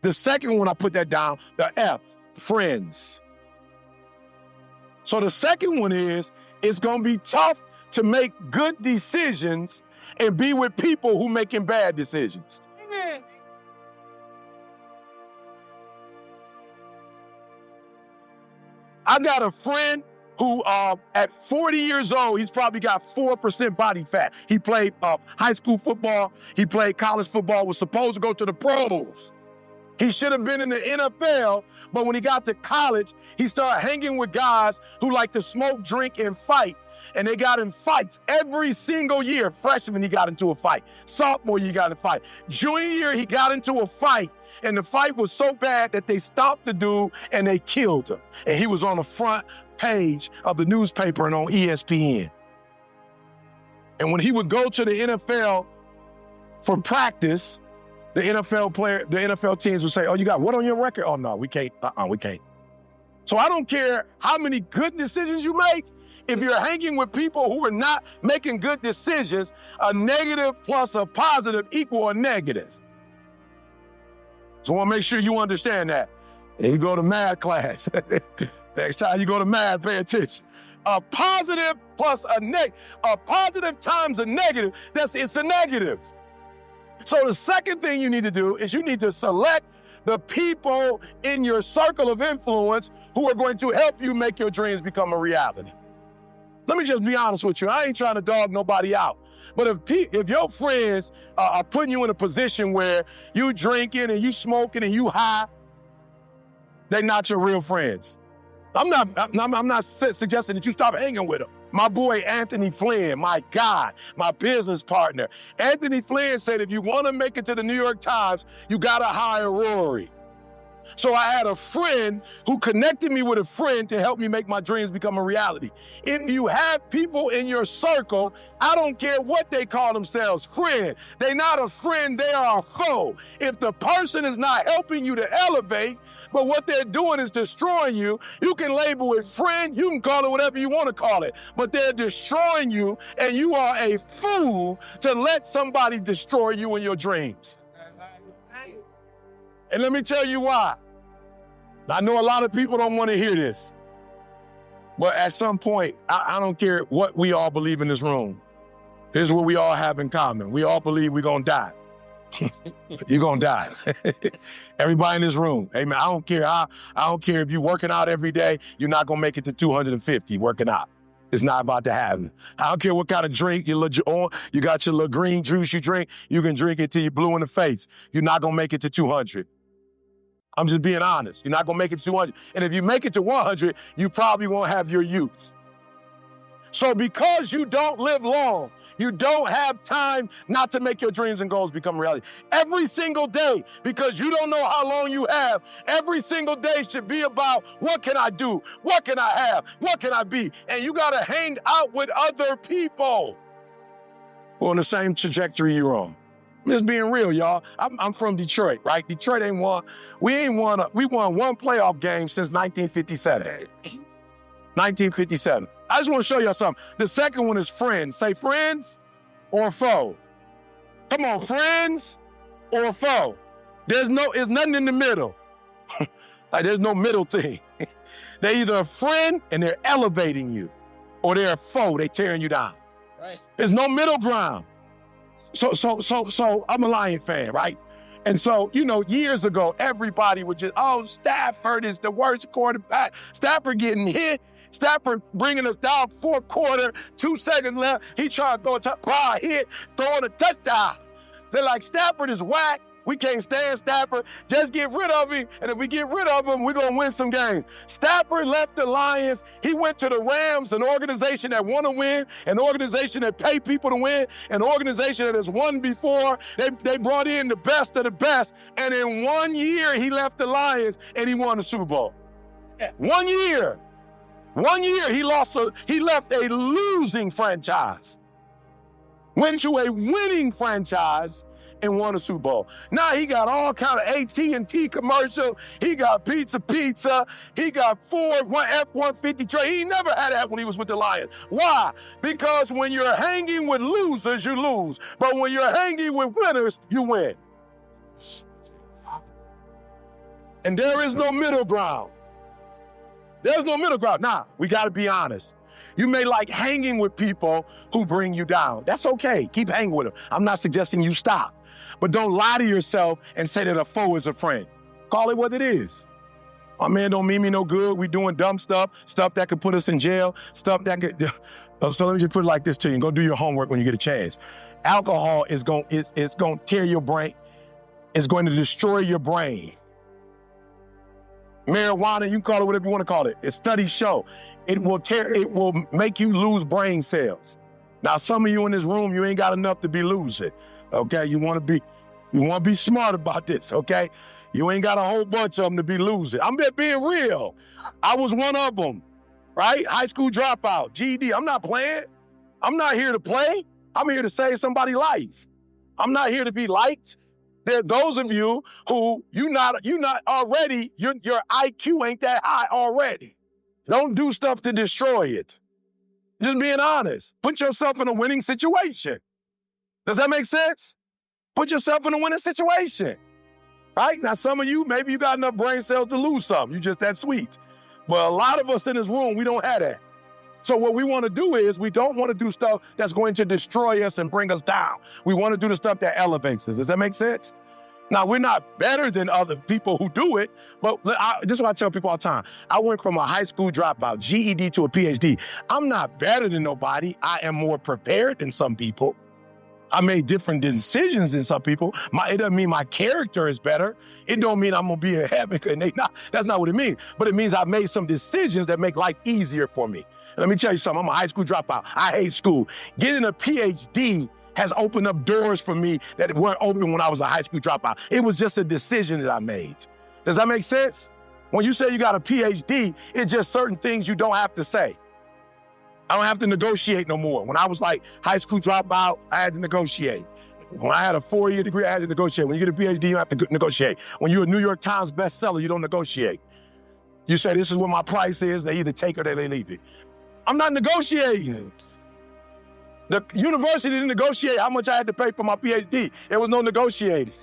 The second one, I put that down, the F, friends. So the second one is, it's gonna be tough to make good decisions and be with people who making bad decisions. I got a friend who at 40 years old, he's probably got 4% body fat. He played high school football, he played college football, was supposed to go to the pros. He should have been in the NFL, but when he got to college, he started hanging with guys who like to smoke, drink, and fight. And they got in fights every single year. Freshman, he got into a fight. Sophomore, he got in a fight. Junior year, he got into a fight. And the fight was so bad that they stopped the dude and they killed him. And he was on the front page of the newspaper and on ESPN. And when he would go to the NFL for practice, the NFL teams would say, oh, you got what on your record? Oh, no, we can't. We can't. So I don't care how many good decisions you make. If you're hanging with people who are not making good decisions, a negative plus a positive equal a negative. So I want to make sure you understand that. And you go to math class. Next time you go to math, pay attention. A positive plus a positive times a negative, it's a negative. So the second thing you need to do is you need to select the people in your circle of influence who are going to help you make your dreams become a reality. Let me just be honest with you. I ain't trying to dog nobody out. But if your friends are putting you in a position where you drinking and you smoking and you high, they're not your real friends. I'm not suggesting that you stop hanging with them. My boy Anthony Flynn, my guy, my business partner. Anthony Flynn said, if you want to make it to the New York Times, you got to hire Rory. So I had a friend who connected me with a friend to help me make my dreams become a reality. If you have people in your circle, I don't care what they call themselves, friend. They're not a friend, they are a foe. If the person is not helping you to elevate, but what they're doing is destroying you, you can label it friend, you can call it whatever you want to call it, but they're destroying you, and you are a fool to let somebody destroy you in your dreams. And let me tell you why. I know a lot of people don't want to hear this, but at some point, I don't care what we all believe in this room. This is what we all have in common. We all believe we're going to die. You're going to die. Everybody in this room. Amen. I don't care if you're working out every day, you're not going to make it to 250 working out. It's not about to happen. I don't care what kind of drink you got your little green juice you drink, you can drink it till you're blue in the face. You're not going to make it to 200. I'm just being honest. You're not going to make it to 200. And if you make it to 100, you probably won't have your youth. So because you don't live long, you don't have time not to make your dreams and goals become reality. Every single day, because you don't know how long you have, every single day should be about what can I do? What can I have? What can I be? And you got to hang out with other people who are on the same trajectory you're on. I'm just being real, y'all. I'm from Detroit, right? Detroit we won one playoff game since 1957. 1957. I just want to show y'all something. The second one is friends. Say friends or foe. Come on, friends or foe. It's nothing in the middle. Like there's no middle thing. They're either a friend and they're elevating you, or they're a foe, they tearing you down. Right. There's no middle ground. So I'm a Lion fan, right? And so, years ago, everybody would just, Stafford is the worst quarterback. Stafford getting hit. Stafford bringing us down fourth quarter, 2 seconds left. He trying to throw a hit, throwing a touchdown. They're like, Stafford is whack. We can't stand Stafford. Just get rid of him. And if we get rid of him, we're going to win some games. Stafford left the Lions. He went to the Rams, an organization that want to win, an organization that pay people to win, an organization that has won before. They brought in the best of the best. And in 1 year, he left the Lions and he won the Super Bowl. 1 year. 1 year, he left a losing franchise. Went to a winning franchise and won a Super Bowl. Now he got all kind of AT&T commercial. He got pizza. He got Ford F-150 truck. He never had that when he was with the Lions. Why? Because when you're hanging with losers, you lose. But when you're hanging with winners, you win. And there is no middle ground. There's no middle ground. Now, we got to be honest. You may like hanging with people who bring you down. That's okay. Keep hanging with them. I'm not suggesting you stop. But don't lie to yourself and say that a foe is a friend. Call it what it is. My man don't mean me no good. We doing dumb stuff that could put us in jail, stuff that could... So let me just put it like this to you. Go do your homework when you get a chance. Alcohol is going to tear your brain. It's going to destroy your brain. Marijuana, you call it whatever you want to call it. Studies show it will make you lose brain cells. Now, some of you in this room, you ain't got enough to be losing. Okay, you want to be smart about this. Okay, you ain't got a whole bunch of them to be losing. I'm just being real. I was one of them, right? High school dropout, GED. I'm not playing. I'm not here to play. I'm here to save somebody's life. I'm not here to be liked. There are those of you who you're not already, your IQ ain't that high already. Don't do stuff to destroy it. Just being honest. Put yourself in a winning situation. Does that make sense? Put yourself in a winning situation, right? Now, some of you, maybe you got enough brain cells to lose some. You just that sweet. But a lot of us in this room, we don't have that. So what we want to do is we don't want to do stuff that's going to destroy us and bring us down. We want to do the stuff that elevates us. Does that make sense? Now, we're not better than other people who do it, but this is what I tell people all the time. I went from a high school dropout, GED, to a PhD. I'm not better than nobody. I am more prepared than some people. I made different decisions than some people. It doesn't mean my character is better. It don't mean I'm gonna be in heaven. That's not what it means. But it means I made some decisions that make life easier for me. And let me tell you something, I'm a high school dropout. I hate school. Getting a PhD has opened up doors for me that weren't open when I was a high school dropout. It was just a decision that I made. Does that make sense? When you say you got a PhD, it's just certain things you don't have to say. I don't have to negotiate no more. When I was like high school dropout, I had to negotiate. When I had a 4-year degree, I had to negotiate. When you get a PhD, you have to negotiate. When you're a New York Times bestseller, you don't negotiate. You say, this is what my price is. They either take it or they leave it. I'm not negotiating. The university didn't negotiate how much I had to pay for my PhD. There was no negotiating.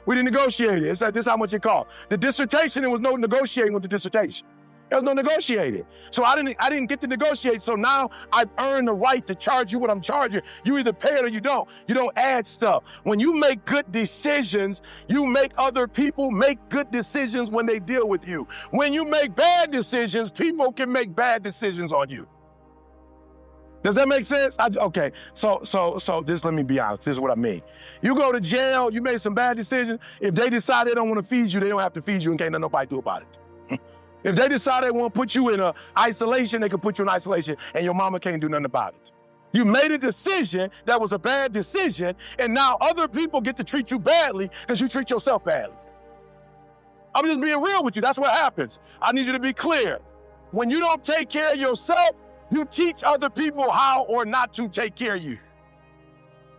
We didn't negotiate it. It's like, this is how much it cost. The dissertation, there was no negotiating with the dissertation. There was no negotiating. So I didn't get to negotiate. So now I've earned the right to charge you what I'm charging. You either pay it or you don't. You don't add stuff. When you make good decisions, you make other people make good decisions when they deal with you. When you make bad decisions, people can make bad decisions on you. Does that make sense? Okay, so just let me be honest. This is what I mean. You go to jail, you made some bad decisions. If they decide they don't want to feed you, they don't have to feed you and can't let nobody do about it. If they decide they want to put you in isolation, they can put you in isolation and your mama can't do nothing about it. You made a decision that was a bad decision, and now other people get to treat you badly because you treat yourself badly. I'm just being real with you. That's what happens. I need you to be clear. When you don't take care of yourself, you teach other people how or not to take care of you.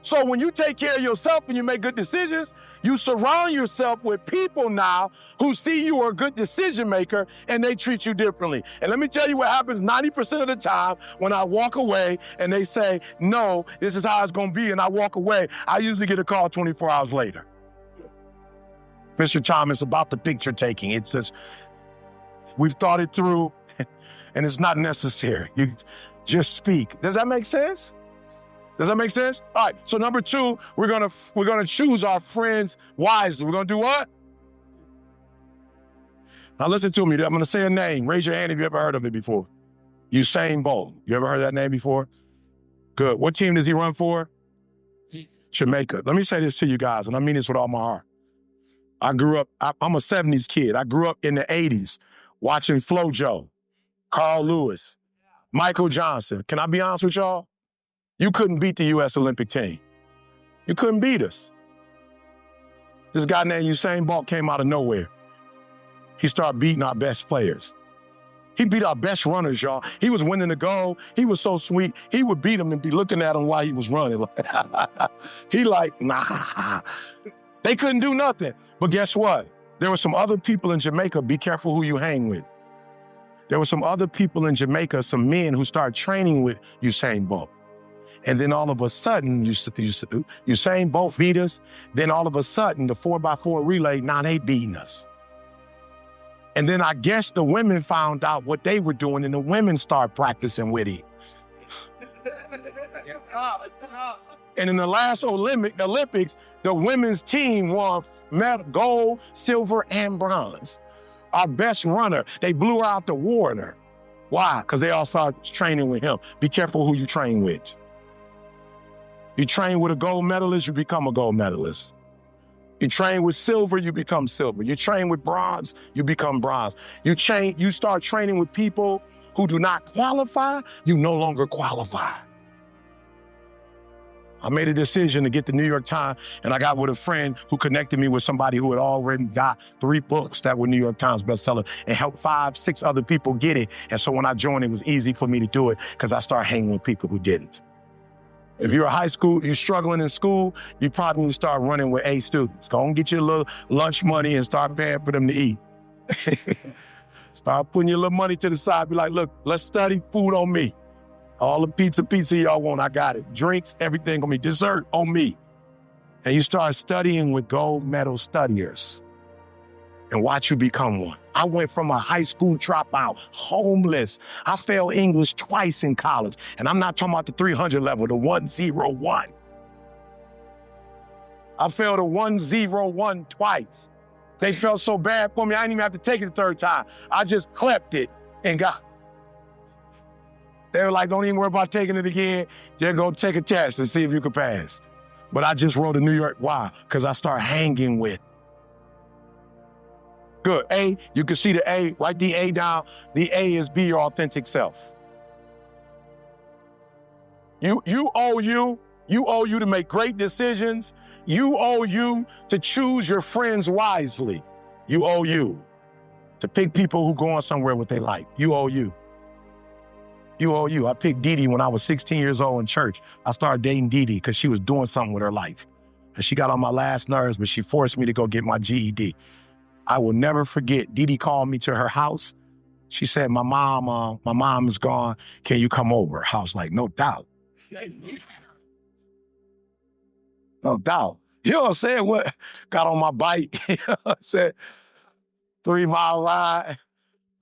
So when you take care of yourself and you make good decisions, you surround yourself with people now who see you are a good decision maker and they treat you differently. And let me tell you what happens 90% of the time when I walk away and they say, no, this is how it's gonna be, and I walk away, I usually get a call 24 hours later. Mr. Thomas, about the picture taking. It's just, we've thought it through and it's not necessary. You just speak. Does that make sense? Does that make sense? All right, so number 2, we're gonna choose our friends wisely. We're gonna do what? Now listen to me, I'm gonna say a name. Raise your hand if you ever heard of it before. Usain Bolt. You ever heard that name before? Good. What team does he run for? Jamaica. Let me say this to you guys, and I mean this with all my heart. I'm a 70s kid. I grew up in the 80s watching FloJo, Carl Lewis, Michael Johnson. Can I be honest with y'all? You couldn't beat the U.S. Olympic team. You couldn't beat us. This guy named Usain Bolt came out of nowhere. He started beating our best players. He beat our best runners, y'all. He was winning the gold. He was so sweet. He would beat them and be looking at him while he was running. He like, nah. They couldn't do nothing. But guess what? There were some other people in Jamaica, be careful who you hang with. There were some other people in Jamaica, some men who started training with Usain Bolt. And then all of a sudden, Usain Bolt beat us. Then all of a sudden, the 4x4 relay, now they beating us. And then I guess the women found out what they were doing, and the women start practicing with him. And in the last Olympics, the women's team won gold, silver, and bronze. Our best runner, they blew her out the water. Why? Because they all started training with him. Be careful who you train with. You train with a gold medalist, you become a gold medalist. You train with silver, you become silver. You train with bronze, you become bronze. You start training with people who do not qualify, you no longer qualify. I made a decision to get the New York Times, and I got with a friend who connected me with somebody who had already got 3 books that were New York Times bestseller and helped 5, 6 other people get it. And so when I joined, it was easy for me to do it because I started hanging with people who didn't. If you're a high school, you're struggling in school, you probably need to start running with A students. Go and get your little lunch money and start paying for them to eat. Start putting your little money to the side. Be like, look, let's study, food on me. All the pizza y'all want, I got it. Drinks, everything on me. Dessert on me. And you start studying with gold medal studiers and watch you become one. I went from a high school dropout, homeless. I failed English twice in college. And I'm not talking about the 300 level, the 101. I failed a 101 twice. They felt so bad for me, I didn't even have to take it the 3rd time. I just clept it and got. They were like, don't even worry about taking it again. Just go take a test and see if you can pass. But I just wrote a New York, why? Because I started hanging with. Good, A, you can see the A, write the A down. The A is be your authentic self. You owe you to make great decisions. You owe you to choose your friends wisely. You owe you to pick people who going somewhere with their life. You owe you. You owe you. I picked Dee Dee when I was 16 years old in church. I started dating Dee Dee because she was doing something with her life. And she got on my last nerves, but she forced me to go get my GED. I will never forget, Dee Dee called me to her house. She said, my mom is gone. Can you come over? I was like, no doubt. No doubt. You know what I'm saying? What? Got on my bike. You know what I'm saying? 3-mile ride.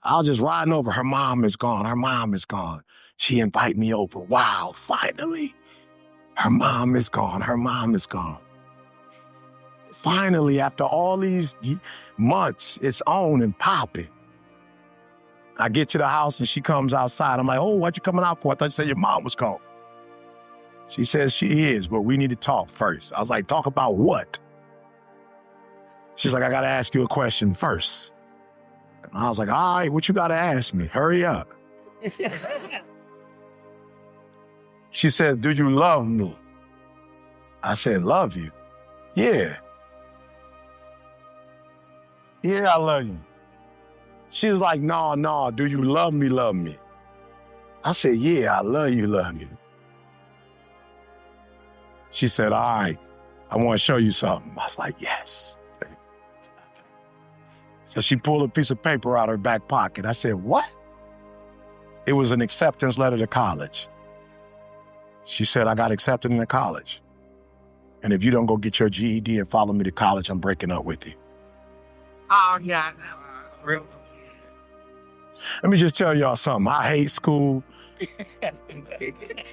I was just riding over. Her mom is gone. Her mom is gone. She invited me over. Wow, finally. Her mom is gone. Her mom is gone. Finally, after all these months, it's on and popping. I get to the house and she comes outside. I'm like, oh, what you coming out for? I thought you said your mom was gone. She says she is, but we need to talk first. I was like, talk about what? She's like, I got to ask you a question first. And I was like, all right, what you got to ask me? Hurry up. She said, do you love me? I said, love you? Yeah. Yeah, I love you. She was like, no, do you love me, love me? I said, yeah, I love you, love you. She said, all right, I want to show you something. I was like, yes. So she pulled a piece of paper out of her back pocket. I said, what? It was an acceptance letter to college. She said, I got accepted into college. And if you don't go get your GED and follow me to college, I'm breaking up with you. Oh, yeah. Real. Let me just tell y'all something. I hate school.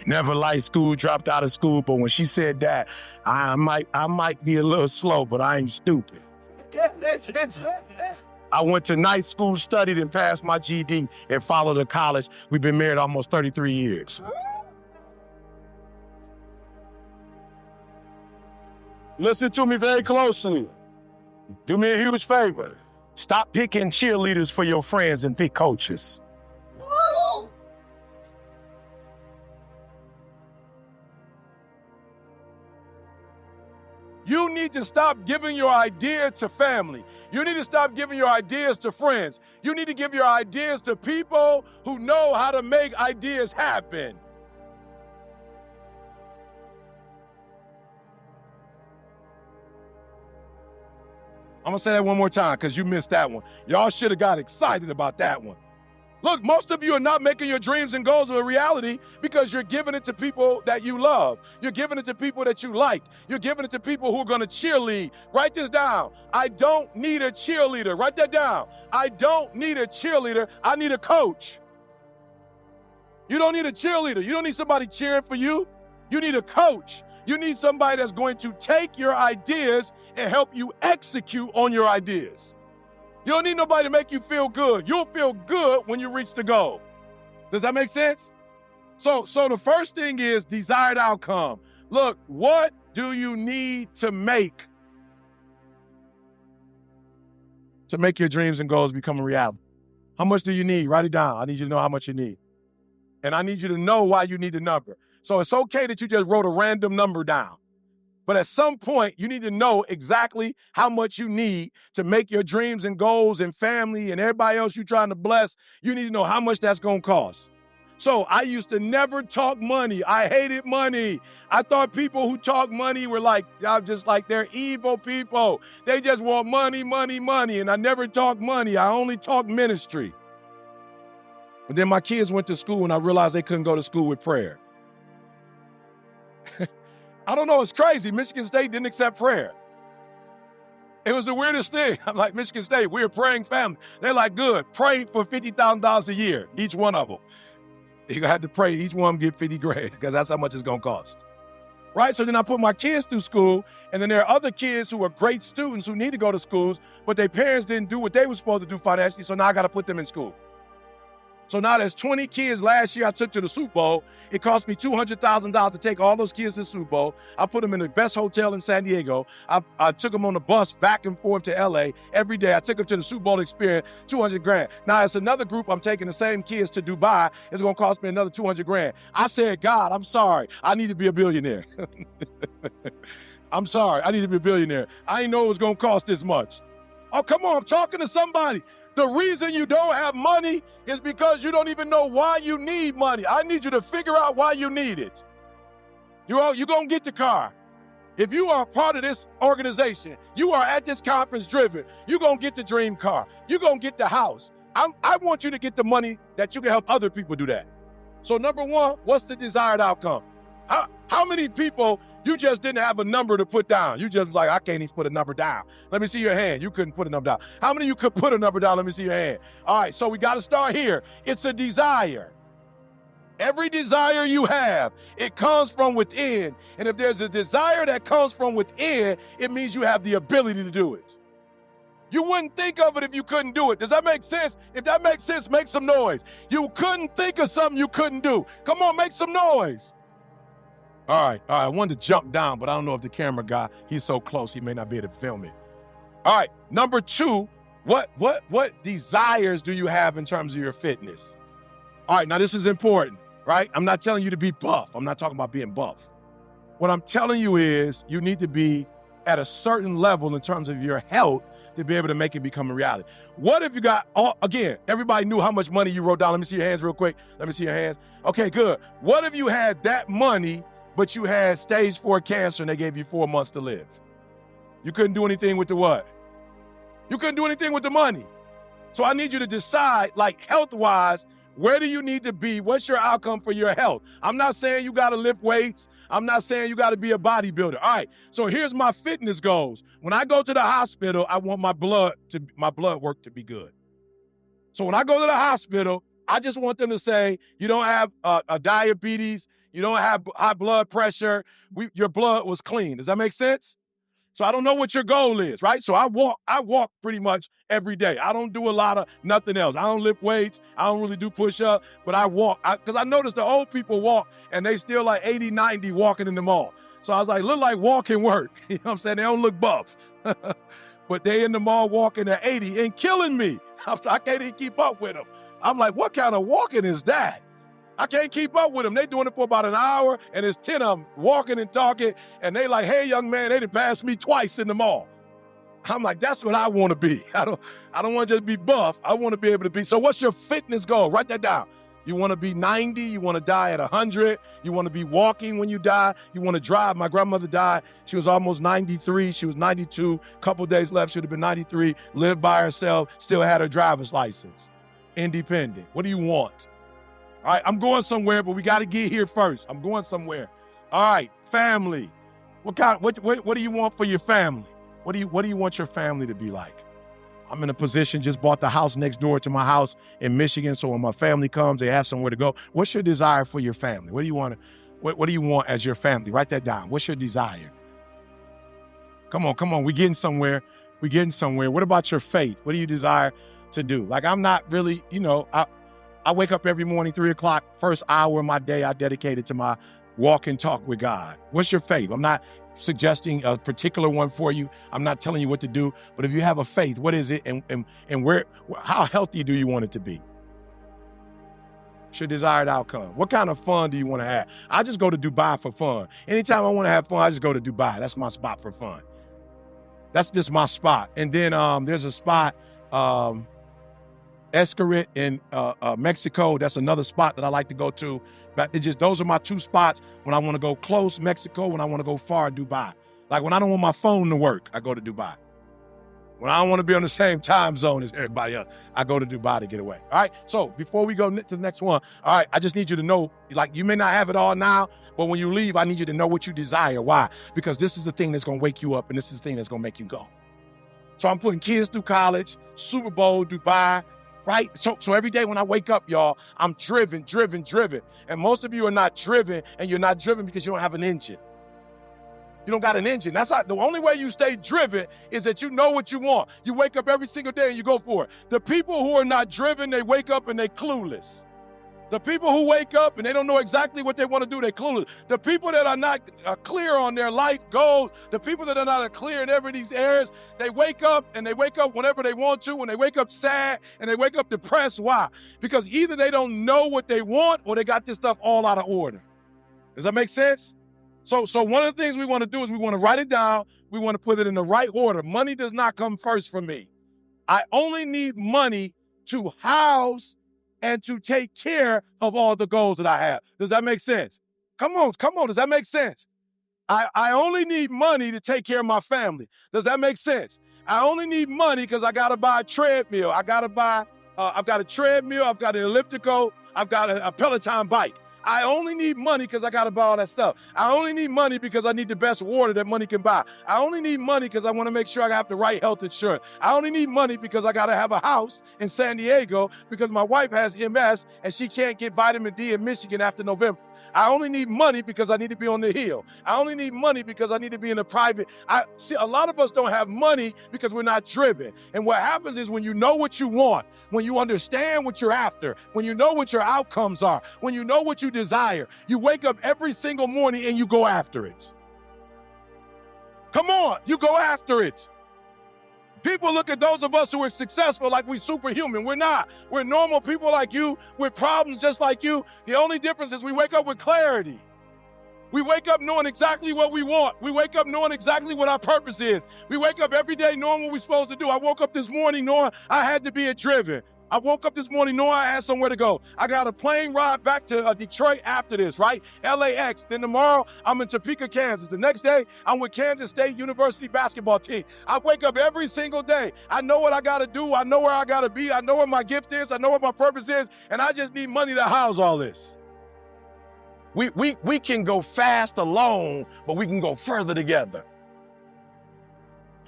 Never liked school, dropped out of school. But when she said that, I might be a little slow, but I ain't stupid. I went to night school, studied, and passed my GED and followed to college. We've been married almost 33 years. Listen to me very closely. Do me a huge favor. Stop picking cheerleaders for your friends and pick coaches. You need to stop giving your idea to family. You need to stop giving your ideas to friends. You need to give your ideas to people who know how to make ideas happen. I'm gonna say that one more time because you missed that one. Y'all should have got excited about that one. Look, most of you are not making your dreams and goals a reality because you're giving it to people that you love. You're giving it to people that you like. You're giving it to people who are going to cheerlead. Write this down. I don't need a cheerleader. Write that down. I don't need a cheerleader. I need a coach. You don't need a cheerleader. You don't need somebody cheering for you. You need a coach. You need somebody that's going to take your ideas and help you execute on your ideas. You don't need nobody to make you feel good. You'll feel good when you reach the goal. Does that make sense? So the first thing is desired outcome. Look, what do you need to make your dreams and goals become a reality? How much do you need? Write it down. I need you to know how much you need. And I need you to know why you need the number. So it's okay that you just wrote a random number down. But at some point, you need to know exactly how much you need to make your dreams and goals and family and everybody else you're trying to bless. You need to know how much that's going to cost. So I used to never talk money. I hated money. I thought people who talk money were like, I'm just like, they're evil people. They just want money, money, money. And I never talked money. I only talked ministry. But then my kids went to school and I realized they couldn't go to school with prayer. I don't know, it's crazy. Michigan State didn't accept prayer. It was the weirdest thing. I'm like, Michigan State, we're a praying family. They're like, good, pray for $50,000 a year, each one of them. You're going to have to pray, each one get 50 grand, because that's how much it's going to cost. Right? So then I put my kids through school, and then there are other kids who are great students who need to go to schools, but their parents didn't do what they were supposed to do financially, so now I got to put them in school. So now there's 20 kids last year I took to the Super Bowl. It cost me $200,000 to take all those kids to the Super Bowl. I put them in the best hotel in San Diego. I took them on the bus back and forth to LA every day. I took them to the Super Bowl experience, 200 grand. Now it's another group I'm taking the same kids to Dubai. It's gonna cost me another 200 grand. I said, God, I'm sorry. I need to be a billionaire. I'm sorry, I need to be a billionaire. I didn't know it was gonna cost this much. Oh, come on, I'm talking to somebody. The reason you don't have money is because you don't even know why you need money. I need you to figure out why you need it. You're going to get the car. If you are a part of this organization, you are at this conference driven, you're going to get the dream car. You're going to get the house. I want you to get the money that you can help other people do that. So number one, what's the desired outcome? How many people you just didn't have a number to put down? You just like, I can't even put a number down. Let me see your hand. You couldn't put a number down. How many of you could put a number down? Let me see your hand. All right, so we got to start here. It's a desire. Every desire you have, it comes from within. And if there's a desire that comes from within, it means you have the ability to do it. You wouldn't think of it if you couldn't do it. Does that make sense? If that makes sense, make some noise. You couldn't think of something you couldn't do. Come on, make some noise. All right, I wanted to jump down, but I don't know if the camera guy, he's so close, he may not be able to film it. All right, number two, what desires do you have in terms of your fitness? All right, now this is important, right? I'm not telling you to be buff. I'm not talking about being buff. What I'm telling you is you need to be at a certain level in terms of your health to be able to make it become a reality. What if you got, again, everybody knew how much money you wrote down. Let me see your hands real quick. Let me see your hands. Okay, good. What if you had that money, but you had stage 4 cancer and they gave you 4 months to live? You couldn't do anything with the what? You couldn't do anything with the money. So I need you to decide, like health-wise, where do you need to be? What's your outcome for your health? I'm not saying you got to lift weights. I'm not saying you got to be a bodybuilder. All right, so here's my fitness goals. When I go to the hospital, I want my blood work to be good. So when I go to the hospital, I just want them to say, you don't have a diabetes, you don't have high blood pressure, your blood was clean. Does that make sense? So I don't know what your goal is, right? So I walk pretty much every day. I don't do a lot of nothing else. I don't lift weights. I don't really do push-ups, but I walk. Because I noticed the old people walk, and they still like 80, 90 walking in the mall. So I was like, look like walking work. You know what I'm saying? They don't look buff. But they in the mall walking at 80 and killing me. I can't even keep up with them. I'm like, what kind of walking is that? I can't keep up with them. They doing it for about an hour, and there's 10 of them walking and talking, and they like, hey, young man, they done passed me twice in the mall. I'm like, that's what I want to be. I don't want to just be buff. I want to be able to be. So what's your fitness goal? Write that down. You want to be 90. You want to die at 100. You want to be walking when you die. You want to drive. My grandmother died. She was almost 93. She was 92. Couple days left. She would have been 93. Lived by herself. Still had her driver's license. independent? What do you want? All right, I'm going somewhere, but we got to get here first. I'm going somewhere. All right, family. What do you want for your family? What do you want your family to be like? I'm in a position, just bought the house next door to my house in Michigan, so when my family comes, they have somewhere to go. What's your desire for your family? What do you want as your family? Write that down. What's your desire? Come on. We're getting somewhere. What about your faith? What do you desire to do? Like, I'm not really, I wake up every morning, 3 o'clock, first hour of my day, I dedicate it to my walk and talk with God. What's your faith? I'm not suggesting a particular one for you. I'm not telling you what to do, but if you have a faith, what is it, and how healthy do you want it to be? It's your desired outcome. What kind of fun do you want to have? I just go to Dubai for fun. Anytime I want to have fun, I just go to Dubai. That's my spot for fun. That's just my spot. And then there's a spot, Escarit in Mexico. That's another spot that I like to go to. But those are my two spots when I want to go close, Mexico, when I want to go far, Dubai. Like when I don't want my phone to work, I go to Dubai. When I don't want to be on the same time zone as everybody else, I go to Dubai to get away. All right, so before we go to the next one, all right, I just need you to know, like, you may not have it all now, but when you leave, I need you to know what you desire. Why? Because this is the thing that's going to wake you up, and this is the thing that's going to make you go. So I'm putting kids through college, Super Bowl, Dubai, right? So every day when I wake up, y'all, I'm driven. And most of you are not driven, and you're not driven because you don't have an engine. You don't got an engine. That's not, the only way you stay driven is that you know what you want. You wake up every single day and you go for it. The people who are not driven, they wake up and they clueless. The people who wake up and they don't know exactly what they want to do, they clueless. The people that are not clear on their life goals, the people that are not clear in every of these areas, they wake up and they wake up whenever they want to, and they wake up sad and they wake up depressed. Why? Because either they don't know what they want or they got this stuff all out of order. Does that make sense? So one of the things we want to do is we want to write it down. We want to put it in the right order. Money does not come first for me. I only need money to house and to take care of all the goals that I have. Does that make sense? Come on. Does that make sense? I only need money to take care of my family. Does that make sense? I only need money because I got to buy a treadmill. I've got a treadmill. I've got an elliptical. I've got a Peloton bike. I only need money because I got to buy all that stuff. I only need money because I need the best water that money can buy. I only need money because I want to make sure I have the right health insurance. I only need money because I got to have a house in San Diego because my wife has MS and she can't get vitamin D in Michigan after November. I only need money because I need to be on the hill. I only need money because I need to be in a private. See, a lot of us don't have money because we're not driven. And what happens is when you know what you want, when you understand what you're after, when you know what your outcomes are, when you know what you desire, you wake up every single morning and you go after it. Come on, you go after it. People look at those of us who are successful like we're superhuman. We're not. We're normal people like you with problems just like you. The only difference is we wake up with clarity. We wake up knowing exactly what we want. We wake up knowing exactly what our purpose is. We wake up every day knowing what we're supposed to do. I woke up this morning knowing I had to be driven. I woke up this morning knowing I had somewhere to go. I got a plane ride back to Detroit after this, right? LAX. Then tomorrow, I'm in Topeka, Kansas. The next day, I'm with Kansas State University basketball team. I wake up every single day. I know what I got to do. I know where I got to be. I know what my gift is. I know what my purpose is. And I just need money to house all this. We can go fast alone, but we can go further together.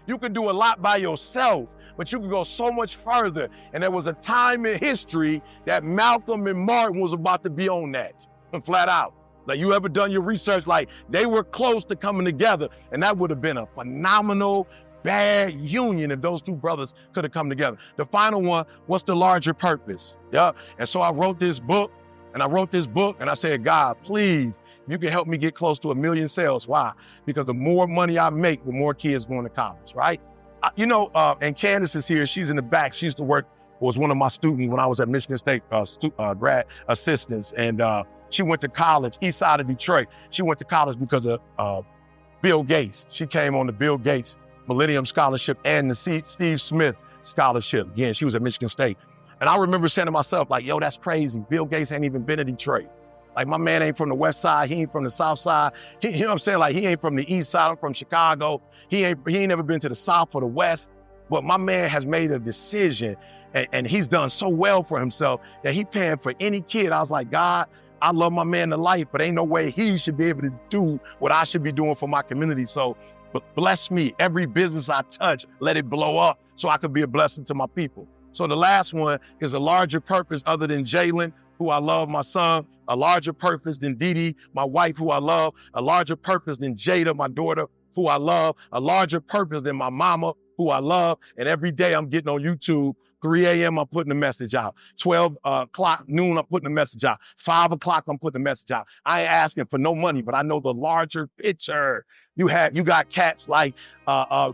You can do a lot by yourself, but you can go so much further. And there was a time in history that Malcolm and Martin was about to be on that, flat out. Like, you ever done your research? Like, they were close to coming together, and that would have been a phenomenal, bad union if those two brothers could have come together. The final one, what's the larger purpose? Yeah. And so I wrote this book, and I said, God, please, you can help me get close to 1 million sales. Why? Because the more money I make, the more kids going to college, right? And Candace is here. She's in the back. She used to work, was one of my students when I was at Michigan State grad assistants. And she went to college, east side of Detroit. She went to college because of Bill Gates. She came on the Bill Gates Millennium Scholarship and the Steve Smith Scholarship. Again, she was at Michigan State. And I remember saying to myself, like, yo, that's crazy. Bill Gates ain't even been to Detroit. Like, my man ain't from the west side. He ain't from the south side. You know what I'm saying? Like, he ain't from the east side. I'm from Chicago. He ain't never been to the south or the west. But my man has made a decision and he's done so well for himself that he paying for any kid. I was like, God, I love my man to life, but ain't no way he should be able to do what I should be doing for my community. So bless me. Every business I touch, let it blow up so I could be a blessing to my people. So the last one is a larger purpose other than Jalen, who I love, my son, a larger purpose than Didi, my wife, who I love, a larger purpose than Jada, my daughter, who I love, a larger purpose than my mama, who I love. And every day I'm getting on YouTube, 3 a.m. I'm putting a message out. 12 o'clock noon, I'm putting a message out. 5 o'clock, I'm putting a message out. I ain't asking for no money, but I know the larger picture. You got cats like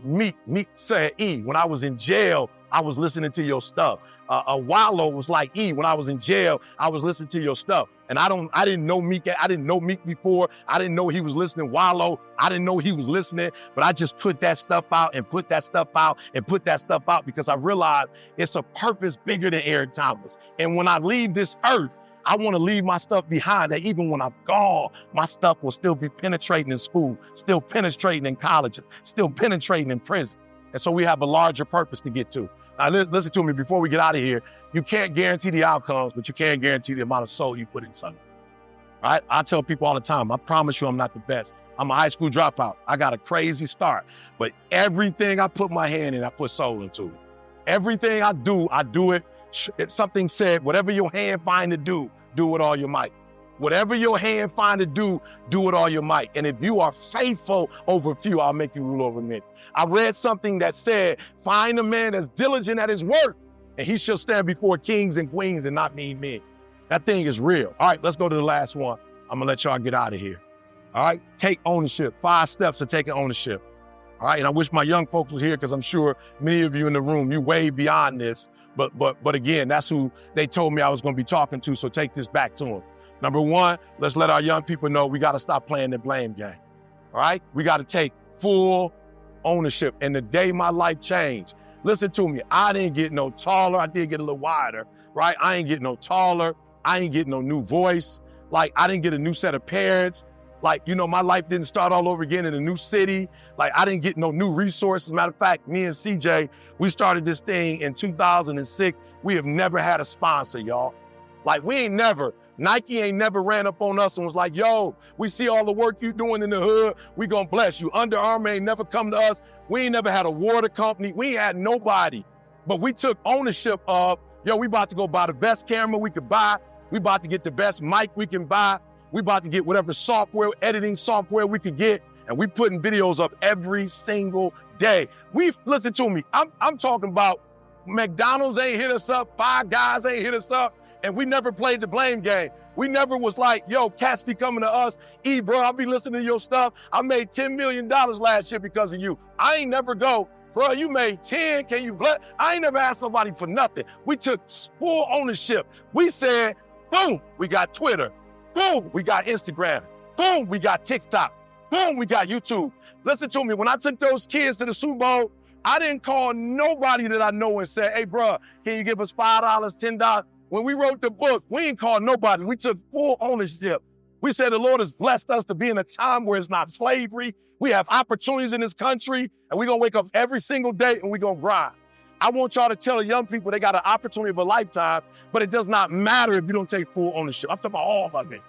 Meek said, E, when I was in jail, I was listening to your stuff. Wallow was like, E, when I was in jail, I was listening to your stuff. And I didn't know Meek. I didn't know Meek before. I didn't know he was listening. Wallow, I didn't know he was listening, but I just put that stuff out and put that stuff out and put that stuff out because I realized it's a purpose bigger than Eric Thomas. And when I leave this earth, I want to leave my stuff behind that even when I'm gone, my stuff will still be penetrating in school, still penetrating in college, still penetrating in prison. And so we have a larger purpose to get to. Now, listen to me before we get out of here. You can't guarantee the outcomes, but you can guarantee the amount of soul you put in something. All right? I tell people all the time, I promise you I'm not the best. I'm a high school dropout. I got a crazy start, but everything I put my hand in, I put soul into it. Everything I do it. If something said, whatever your hand find to do with all your might. Whatever your hand find to do with all your might. And if you are faithful over few, I'll make you rule over many. I read something that said, find a man that's diligent at his work, and he shall stand before kings and queens and not mean men. That thing is real. All right, let's go to the last one. I'm gonna let y'all get out of here. All right, take ownership. 5 steps to taking ownership. All right, and I wish my young folks was here because I'm sure many of you in the room, you way beyond this. But again, that's who they told me I was gonna be talking to, so take this back to them. Number 1, let's let our young people know we gotta stop playing the blame game, all right? We gotta take full ownership. And the day my life changed, listen to me, I didn't get no taller, I did get a little wider, right? I ain't get no taller, I ain't get no new voice, like I didn't get a new set of parents, like, you know, my life didn't start all over again in a new city, like I didn't get no new resources. Matter of fact, me and CJ, we started this thing in 2006. We have never had a sponsor, y'all. Like Nike ain't never ran up on us and was like, yo, we see all the work you doing in the hood. We gonna bless you. Under Armour ain't never come to us. We ain't never had a water company. We ain't had nobody. But we took ownership of, yo, we about to go buy the best camera we could buy. We about to get the best mic we can buy. We about to get whatever software, editing software we could get. And we putting videos up every single day. Listen to me, I'm talking about McDonald's ain't hit us up. Five Guys ain't hit us up. And we never played the blame game. We never was like, yo, cats be coming to us. E, bro, I'll be listening to your stuff. I made $10 million last year because of you. I ain't never go, bro, you made 10, can you bless? I ain't never asked nobody for nothing. We took full ownership. We said, boom, we got Twitter. Boom, we got Instagram. Boom, we got TikTok. Boom, we got YouTube. Listen to me, when I took those kids to the Super Bowl, I didn't call nobody that I know and say, hey, bro, can you give us $5, $10? When we wrote the book, we ain't called nobody. We took full ownership. We said the Lord has blessed us to be in a time where it's not slavery. We have opportunities in this country, and we're gonna wake up every single day and we're gonna grind. I want y'all to tell the young people they got an opportunity of a lifetime, but it does not matter if you don't take full ownership. I'm talking about all of it.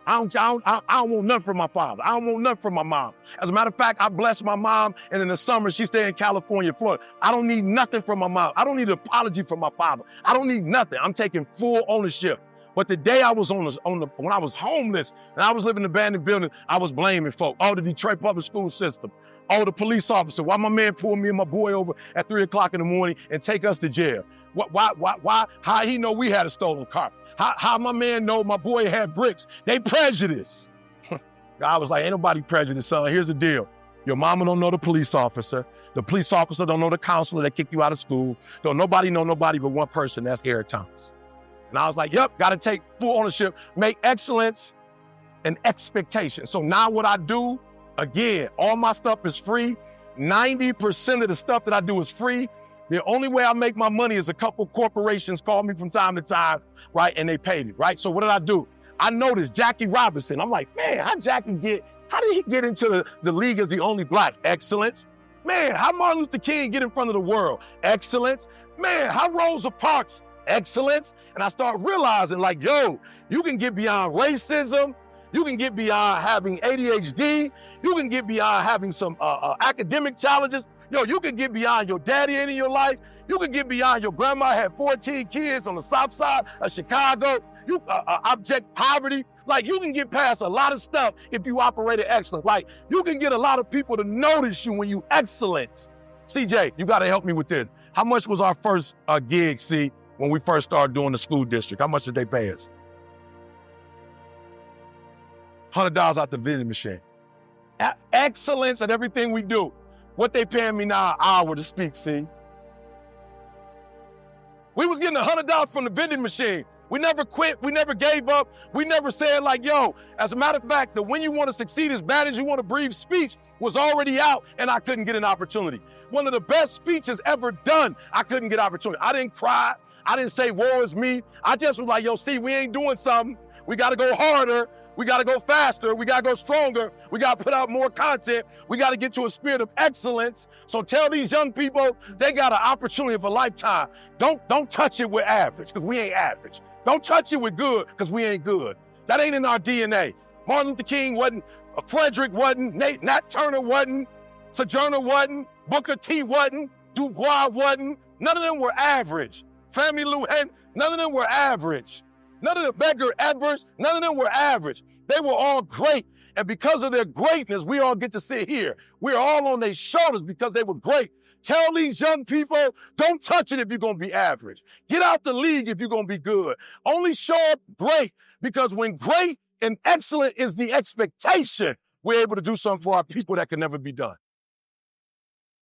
I don't want nothing from my father. I don't want nothing from my mom. As a matter of fact, I blessed my mom, and in the summer, she stayed in California, Florida. I don't need nothing from my mom. I don't need an apology from my father. I don't need nothing. I'm taking full ownership. But the day I was when I was homeless and I was living in an abandoned building, I was blaming folk. Oh, the Detroit public school system. Oh, the police officer. Why my man pulled me and my boy over at 3 o'clock in the morning and take us to jail? Why? How he know we had a stolen car? How my man know my boy had bricks? They prejudice. God was like, ain't nobody prejudiced, son. Here's the deal. Your mama don't know the police officer. The police officer don't know the counselor that kicked you out of school. Don't nobody know nobody but one person. That's Eric Thomas. And I was like, yep, got to take full ownership. Make excellence an expectation. So now what I do, again, all my stuff is free. 90% of the stuff that I do is free. The only way I make my money is a couple corporations call me from time to time, right? And they pay me, right? So what did I do? I noticed Jackie Robinson. I'm like, man, how did he get into the league as the only black? Excellence. Man, how Martin Luther King get in front of the world? Excellence. Man, how Rosa Parks? Excellence. And I start realizing like, yo, you can get beyond racism. You can get beyond having ADHD. You can get beyond having some academic challenges. Yo, you can get beyond your daddy in your life. You can get beyond your grandma had 14 kids on the south side of Chicago. You abject poverty. Like, you can get past a lot of stuff if you operate at excellence. Like, you can get a lot of people to notice you when you excellent. CJ, you got to help me with this. How much was our first gig, C, when we first started doing the school district? How much did they pay us? $100 out the vending machine. Excellence at everything we do. What they paying me now an hour to speak, see? We was getting $100 from the vending machine. We never quit, we never gave up. We never said like, yo, as a matter of fact, the when you want to succeed as bad as you want to breathe speech was already out and I couldn't get an opportunity. One of the best speeches ever done, I couldn't get opportunity. I didn't cry, I didn't say woe is me. I just was like, yo, see, we ain't doing something. We gotta go harder. We got to go faster. We got to go stronger. We got to put out more content. We got to get to a spirit of excellence. So tell these young people they got an opportunity of a lifetime. Don't touch it with average because we ain't average. Don't touch it with good because we ain't good. That ain't in our DNA. Martin Luther King wasn't, Frederick wasn't, Nat Turner wasn't, Sojourner wasn't, Booker T wasn't, Du Bois wasn't. None of them were average. Fannie Lou Henry, none of them were average. None of the Medgar Evers, none of them were average. They were all great. And because of their greatness, we all get to sit here. We're all on their shoulders because they were great. Tell these young people, don't touch it if you're going to be average. Get out the league if you're going to be good. Only show up great because when great and excellent is the expectation, we're able to do something for our people that can never be done.